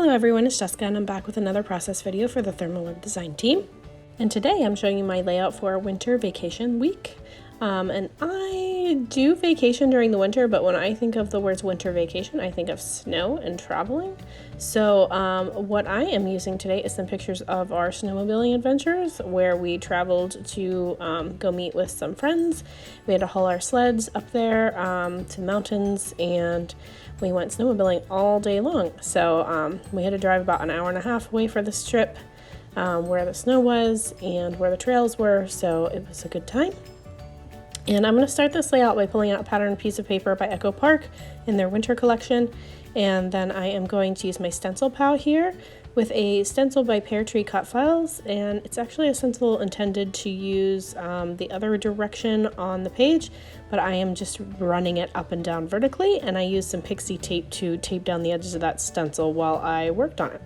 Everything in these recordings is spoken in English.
Hello everyone, it's Jessica and I'm back with another process video for the ThermOWeb design team. And today I'm showing you my layout for winter vacation week. And I do vacation during the winter, but when I think of the words winter vacation, I think of snow and traveling. So what I am using today is some pictures of our snowmobiling adventures where we traveled to go meet with some friends. We had to haul our sleds up there to the mountains, and we went snowmobiling all day long. So we had to drive about an hour and a half away for this trip, where the snow was and where the trails were, so it was a good time. And I'm going to start this layout by pulling out a pattern piece of paper by Echo Park in their winter collection. And then I am going to use my stencil palette here with a stencil by Pear Tree Cut Files. And it's actually a stencil intended to use the other direction on the page, but I am just running it up and down vertically. And I used some pixie tape to tape down the edges of that stencil while I worked on it.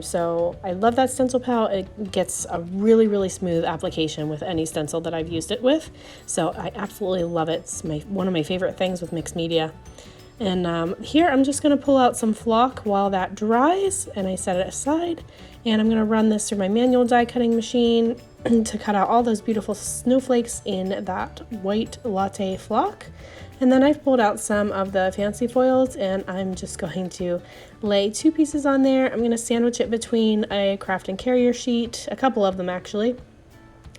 So I love that stencil palette. It gets a really smooth application with any stencil that I've used it with. So I absolutely love it. It's one of my favorite things with mixed media. And here I'm just going to pull out some flock while that dries, and I set it aside. And I'm going to run this through my manual die cutting machine to cut out all those beautiful snowflakes in that white latte flock. And then I've pulled out some of the fancy foils, and I'm just going to lay 2 pieces on there. I'm going to sandwich it between a craft and carrier sheet, a couple of them actually,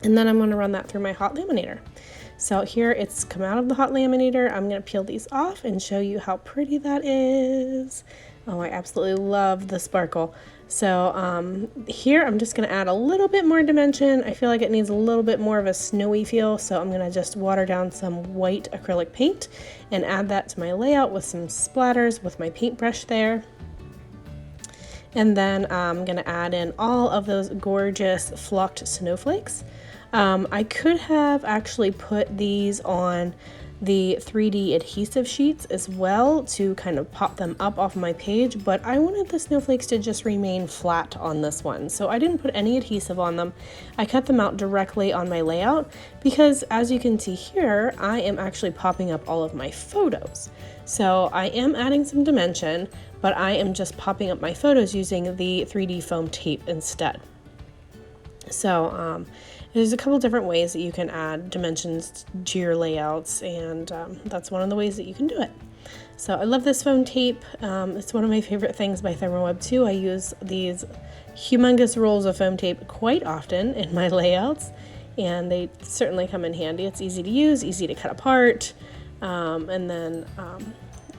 and then I'm going to run that through my hot laminator. So here it's come out of the hot laminator. I'm going to peel these off and show you how pretty that is. Oh, I absolutely love the sparkle. So here I'm just going to add a little bit more dimension. I feel like it needs a little bit more of a snowy feel, so I'm going to just water down some white acrylic paint and add that to my layout with some splatters with my paintbrush there. And then I'm going to add in all of those gorgeous flocked snowflakes. I could have actually put these on the 3D adhesive sheets as well to kind of pop them up off my page, but I wanted the snowflakes to just remain flat on this one, so I didn't put any adhesive on them. I cut them out directly on my layout because, as you can see here, I am actually popping up all of my photos. So I am adding some dimension, but I am just popping up my photos using the 3D foam tape instead. So there's a couple different ways that you can add dimensions to your layouts, and that's one of the ways that you can do it. So I love this foam tape. It's one of my favorite things by ThermOWeb too. I use these humongous rolls of foam tape quite often in my layouts, and they certainly come in handy. It's easy to use, easy to cut apart, and then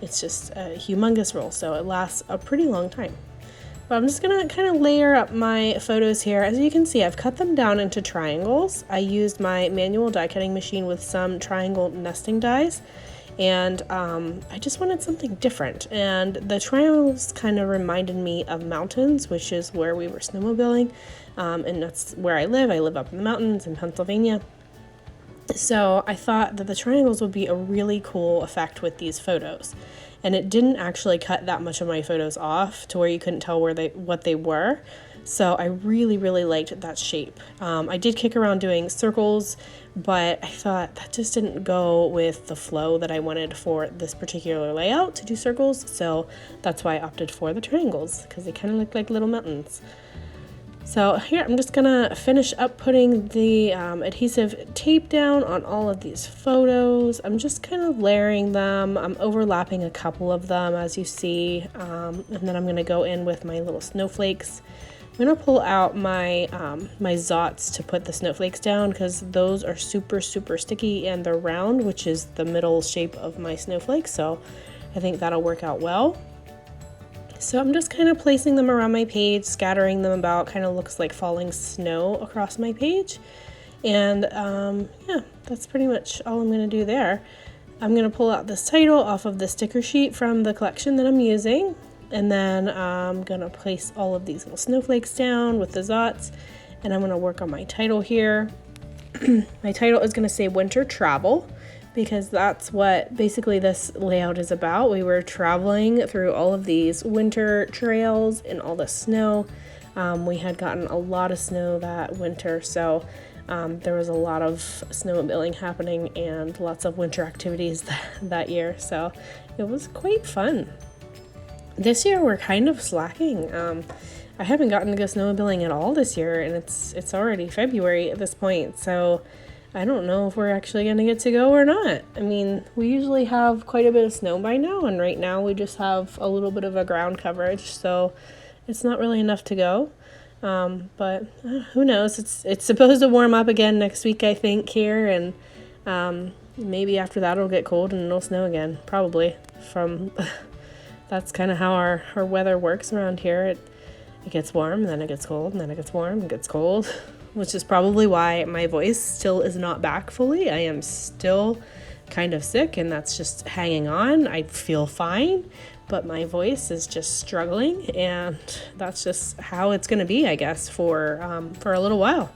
it's just a humongous roll, so it lasts a pretty long time. But I'm just going to kind of layer up my photos here. As you can see, I've cut them down into triangles. I used my manual die cutting machine with some triangle nesting dies, and I just wanted something different. And the triangles kind of reminded me of mountains, which is where we were snowmobiling, and that's where I live. I live up in the mountains in Pennsylvania. So I thought that the triangles would be a really cool effect with these photos. And it didn't actually cut that much of my photos off to where you couldn't tell what they were. So I really liked that shape. I did kick around doing circles, but I thought that just didn't go with the flow that I wanted for this particular layout to do circles. So that's why I opted for the triangles, because they kind of look like little mountains. So here I'm just gonna finish up putting the adhesive tape down on all of these photos. I'm just kind of layering them. I'm overlapping a couple of them, as you see, and then I'm gonna go in with my little snowflakes. I'm gonna pull out my my Zots to put the snowflakes down, because those are super sticky and they're round, which is the middle shape of my snowflake, so I think that'll work out well. So I'm just kind of placing them around my page, scattering them about, kind of looks like falling snow across my page. And yeah, that's pretty much all I'm going to do there. I'm going to pull out this title off of the sticker sheet from the collection that I'm using. And then I'm going to place all of these little snowflakes down with the Zots. And I'm going to work on my title here. My title is going to say Winter Travel, because that's what basically this layout is about. We were traveling through all of these winter trails in all the snow. We had gotten a lot of snow that winter, so there was a lot of snowmobiling happening and lots of winter activities that year, so it was quite fun. This year we're kind of slacking. I haven't gotten to go snowmobiling at all this year, and it's already February at this point, so I don't know if we're actually going to get to go or not. I mean, we usually have quite a bit of snow by now, and right now we just have a little bit of a ground coverage, so it's not really enough to go. But who knows? It's supposed to warm up again next week, I think, here, and maybe after that it'll get cold and it'll snow again, probably. That's kind of how our weather works around here. It gets warm, and then it gets cold, and then it gets warm and gets cold, which is probably why my voice still is not back fully. I am still kind of sick, and that's just hanging on. I feel fine, but my voice is just struggling, and that's just how it's going to be, I guess, for a little while.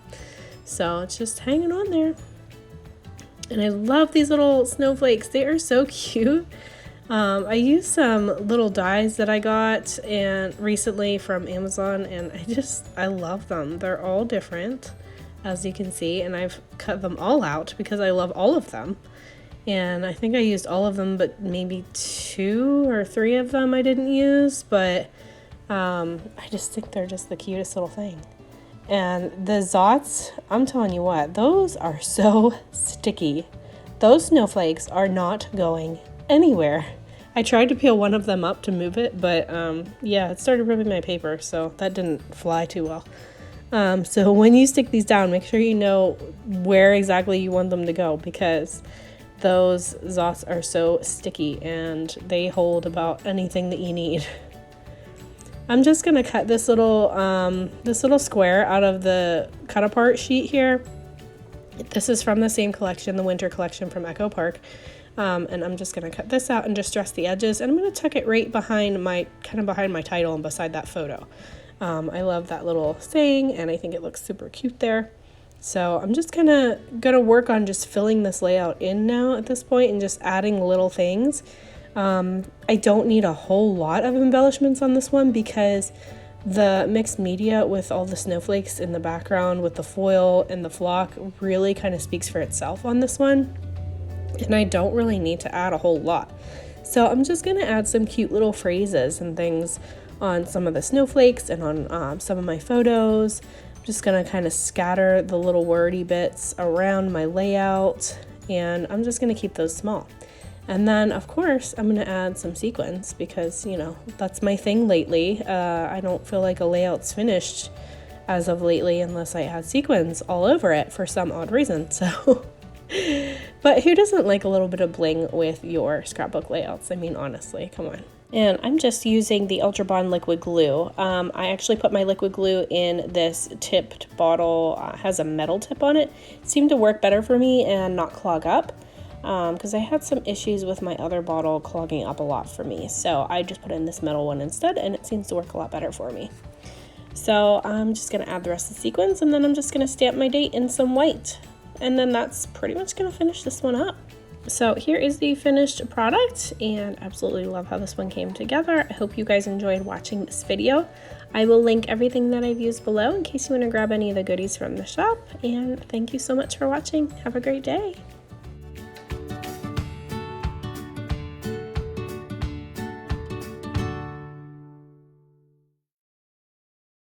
So it's just hanging on there. And I love these little snowflakes. They are so cute. I used some little dies that I got and recently from Amazon, and I love them. They're all different, as you can see, and I've cut them all out because I love all of them. And I think I used all of them, but maybe 2 or 3 of them I didn't use, but I just think they're just the cutest little thing. And the Zots, I'm telling you what, those are so sticky. Those snowflakes are not going anywhere. I tried to peel one of them up to move it, but yeah, it started ripping my paper, so that didn't fly too well. So when you stick these down, make sure you know where exactly you want them to go, because those Zots are so sticky and they hold about anything that you need. I'm just gonna cut this little square out of the cut apart sheet here. This is from the same collection, the winter collection from Echo Park. And I'm just going to cut this out and distress the edges, and I'm going to tuck it right behind my title and beside that photo. I love that little saying, and I think it looks super cute there. So I'm just gonna work on just filling this layout in now at this point and just adding little things. I don't need a whole lot of embellishments on this one because the mixed media with all the snowflakes in the background with the foil and the flock really kind of speaks for itself on this one. And I don't really need to add a whole lot. So I'm just going to add some cute little phrases and things on some of the snowflakes and on some of my photos. I'm just going to kind of scatter the little wordy bits around my layout, and I'm just going to keep those small. And then, of course, I'm going to add some sequins because, you know, that's my thing lately. I don't feel like a layout's finished as of lately unless I add sequins all over it for some odd reason. So... But who doesn't like a little bit of bling with your scrapbook layouts? I mean, honestly, come on. And I'm just using the Ultra Bond liquid glue. I actually put my liquid glue in this tipped bottle. Has a metal tip on it. It seemed to work better for me and not clog up because I had some issues with my other bottle clogging up a lot for me. So I just put in this metal one instead, and it seems to work a lot better for me. So I'm just going to add the rest of the sequins, and then I'm just going to stamp my date in some white. And then that's pretty much going to finish this one up. So here is the finished product, and absolutely love how this one came together. I hope you guys enjoyed watching this video. I will link everything that I've used below in case you want to grab any of the goodies from the shop. And thank you so much for watching. Have a great day.